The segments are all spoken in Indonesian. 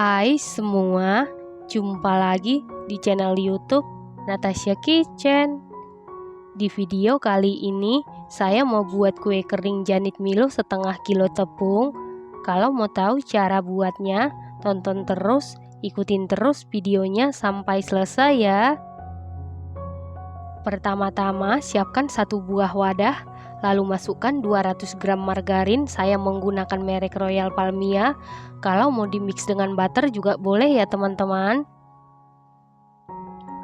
Hai semua, jumpa lagi di channel YouTube Natasha Kitchen. Di video kali ini saya mau buat kue kering janit Milo setengah kilo tepung. Kalau mau tahu cara buatnya, tonton terus, ikutin terus videonya sampai selesai ya. Pertama-tama siapkan satu buah wadah, lalu masukkan 200 gram margarin. Saya menggunakan merek Royal Palmia. Kalau mau dimix dengan butter juga boleh ya teman-teman.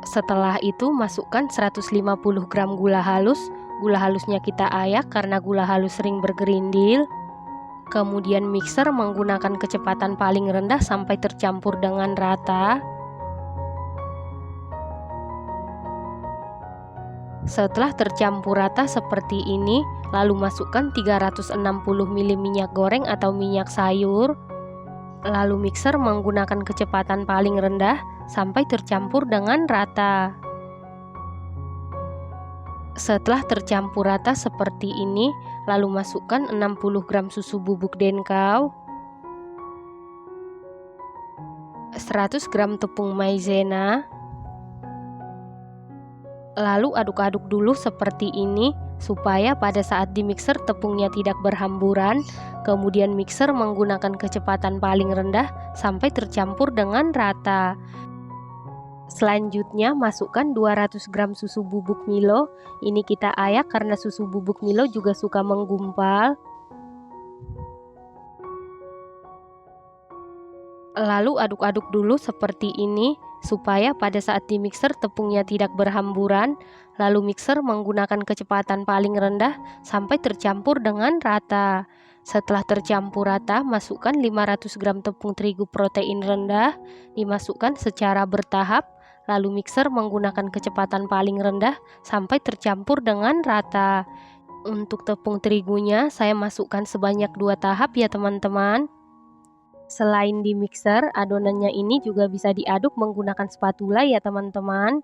Setelah itu masukkan 150 gram gula halus. Gula halusnya kita ayak karena gula halus sering bergerindil. Kemudian mixer menggunakan kecepatan paling rendah sampai tercampur dengan rata. Setelah tercampur rata seperti ini, lalu masukkan 360 ml minyak goreng atau minyak sayur. Lalu mixer menggunakan kecepatan paling rendah sampai tercampur dengan rata. Setelah tercampur rata seperti ini, lalu masukkan 60 gram susu bubuk denkau, 100 gram tepung maizena. Lalu aduk-aduk dulu seperti ini supaya pada saat di mixer tepungnya tidak berhamburan. Kemudian mixer menggunakan kecepatan paling rendah sampai tercampur dengan rata. Selanjutnya masukkan 200 gram susu bubuk Milo. Ini kita ayak karena susu bubuk Milo juga suka menggumpal. Lalu aduk-aduk dulu seperti ini supaya pada saat di mixer tepungnya tidak berhamburan. Lalu mixer menggunakan kecepatan paling rendah sampai tercampur dengan rata. Setelah tercampur rata, masukkan 500 gram tepung terigu protein rendah, dimasukkan secara bertahap. Lalu mixer menggunakan kecepatan paling rendah sampai tercampur dengan rata. Untuk tepung terigunya saya masukkan sebanyak 2 tahap ya teman-teman. Selain di mixer, adonannya ini juga bisa diaduk menggunakan spatula ya teman-teman.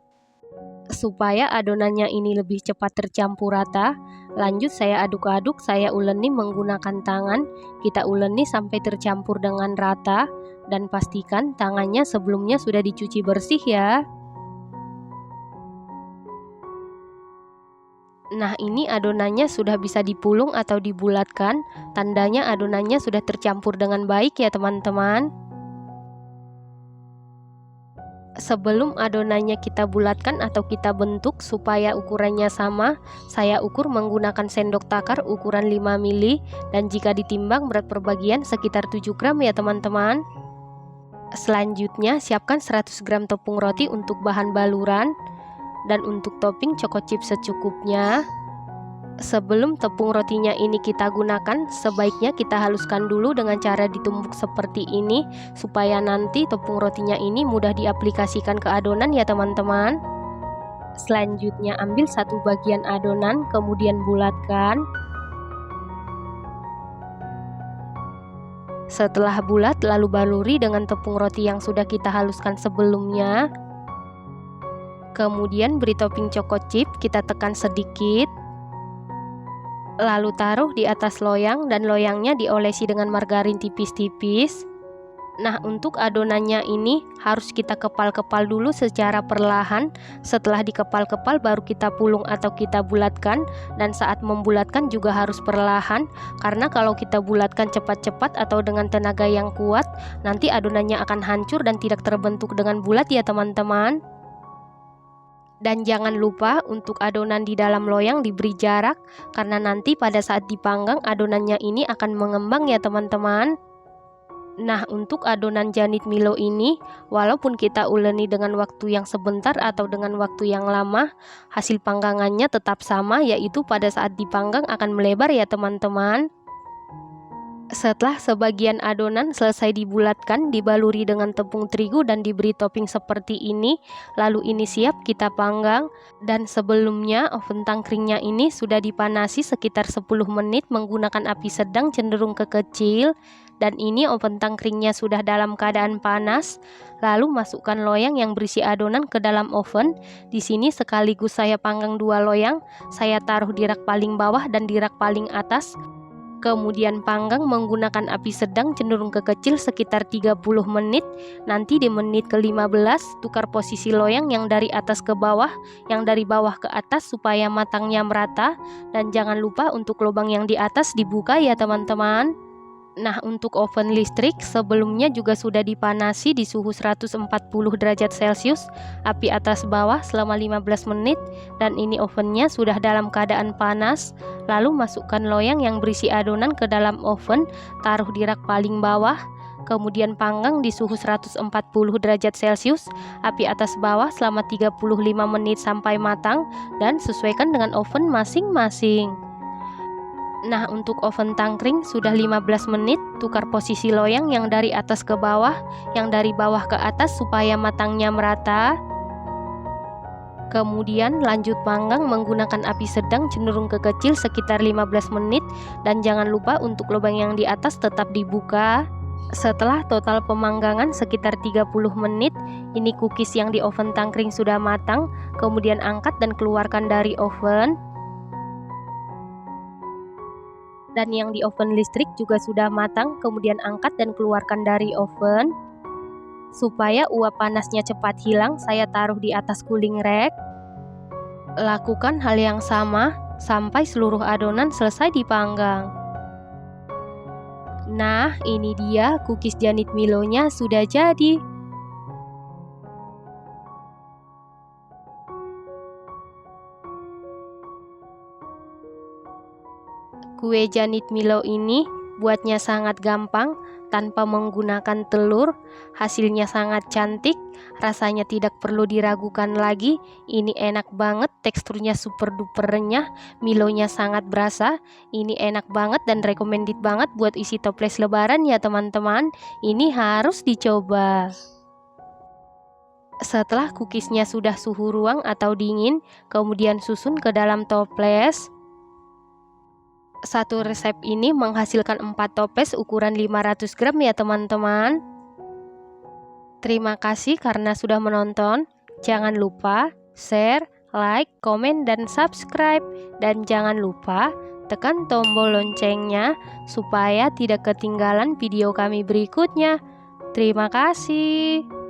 Supaya adonannya ini lebih cepat tercampur rata, lanjut saya aduk-aduk, saya uleni menggunakan tangan. Kita uleni sampai tercampur dengan rata dan pastikan tangannya sebelumnya sudah dicuci bersih ya. Nah, ini adonannya sudah bisa dipulung atau dibulatkan, tandanya adonannya sudah tercampur dengan baik ya teman-teman. Sebelum adonannya kita bulatkan atau kita bentuk supaya ukurannya sama, saya ukur menggunakan sendok takar ukuran 5 mili dan jika ditimbang berat per bagian sekitar 7 gram ya teman-teman. Selanjutnya siapkan 100 gram tepung roti untuk bahan baluran. Dan untuk topping choco chip secukupnya. Sebelum tepung rotinya ini kita gunakan, sebaiknya kita haluskan dulu dengan cara ditumbuk seperti ini supaya nanti tepung rotinya ini mudah diaplikasikan ke adonan ya teman-teman. Selanjutnya ambil satu bagian adonan, kemudian bulatkan. Setelah bulat, lalu baluri dengan tepung roti yang sudah kita haluskan sebelumnya. Kemudian beri topping choco chip, kita tekan sedikit. Lalu taruh di atas loyang dan loyangnya diolesi dengan margarin tipis-tipis. Nah, untuk adonannya ini harus kita kepal-kepal dulu secara perlahan. Setelah dikepal-kepal baru kita pulung atau kita bulatkan. Dan saat membulatkan juga harus perlahan, karena kalau kita bulatkan cepat-cepat atau dengan tenaga yang kuat, nanti adonannya akan hancur dan tidak terbentuk dengan bulat ya teman-teman. Dan jangan lupa untuk adonan di dalam loyang diberi jarak, karena nanti pada saat dipanggang adonannya ini akan mengembang ya teman-teman. Nah, untuk adonan janit Milo ini, walaupun kita uleni dengan waktu yang sebentar atau dengan waktu yang lama, hasil panggangannya tetap sama, yaitu pada saat dipanggang akan melebar ya teman-teman. Setelah sebagian adonan selesai dibulatkan, dibaluri dengan tepung terigu dan diberi topping seperti ini, lalu ini siap kita panggang. Dan sebelumnya oven tangkringnya ini sudah dipanasi sekitar 10 menit menggunakan api sedang cenderung ke kecil. Dan ini oven tangkringnya sudah dalam keadaan panas. Lalu masukkan loyang yang berisi adonan ke dalam oven. Di sini sekaligus saya panggang 2 loyang, saya taruh di rak paling bawah dan di rak paling atas. Kemudian panggang menggunakan api sedang cenderung ke kecil sekitar 30 menit. Nanti di menit ke-15 tukar posisi loyang yang dari atas ke bawah, yang dari bawah ke atas supaya matangnya merata. Dan jangan lupa untuk lubang yang di atas dibuka ya teman-teman. Nah, untuk oven listrik sebelumnya juga sudah dipanasi di suhu 140 derajat Celcius, api atas bawah selama 15 menit, dan ini ovennya sudah dalam keadaan panas. Lalu masukkan loyang yang berisi adonan ke dalam oven, taruh di rak paling bawah, kemudian panggang di suhu 140 derajat Celcius, api atas bawah selama 35 menit sampai matang, dan sesuaikan dengan oven masing-masing. Nah, untuk oven tangkring sudah 15 menit, tukar posisi loyang yang dari atas ke bawah, yang dari bawah ke atas supaya matangnya merata. Kemudian lanjut panggang menggunakan api sedang cenderung ke kecil sekitar 15 menit, dan jangan lupa untuk lubang yang di atas tetap dibuka. Setelah total pemanggangan sekitar 30 menit, ini cookies yang di oven tangkring sudah matang, kemudian angkat dan keluarkan dari oven. Dan yang di oven listrik juga sudah matang, kemudian angkat dan keluarkan dari oven. Supaya uap panasnya cepat hilang, saya taruh di atas cooling rack. Lakukan hal yang sama sampai seluruh adonan selesai dipanggang. Nah, ini dia cookies Janit Milonya sudah jadi. Kue Janit Milo ini buatnya sangat gampang tanpa menggunakan telur. Hasilnya sangat cantik, rasanya tidak perlu diragukan lagi. Ini enak banget, teksturnya super duper renyah, Milonya sangat berasa. Ini enak banget dan recommended banget buat isi toples lebaran ya teman-teman. Ini harus dicoba. Setelah cookiesnya sudah suhu ruang atau dingin, kemudian susun ke dalam toples. Satu resep ini menghasilkan 4 toples ukuran 500 gram ya teman-teman. Terima kasih karena sudah menonton. Jangan lupa share, like, komen, dan subscribe. Dan jangan lupa tekan tombol loncengnya supaya tidak ketinggalan video kami berikutnya. Terima kasih.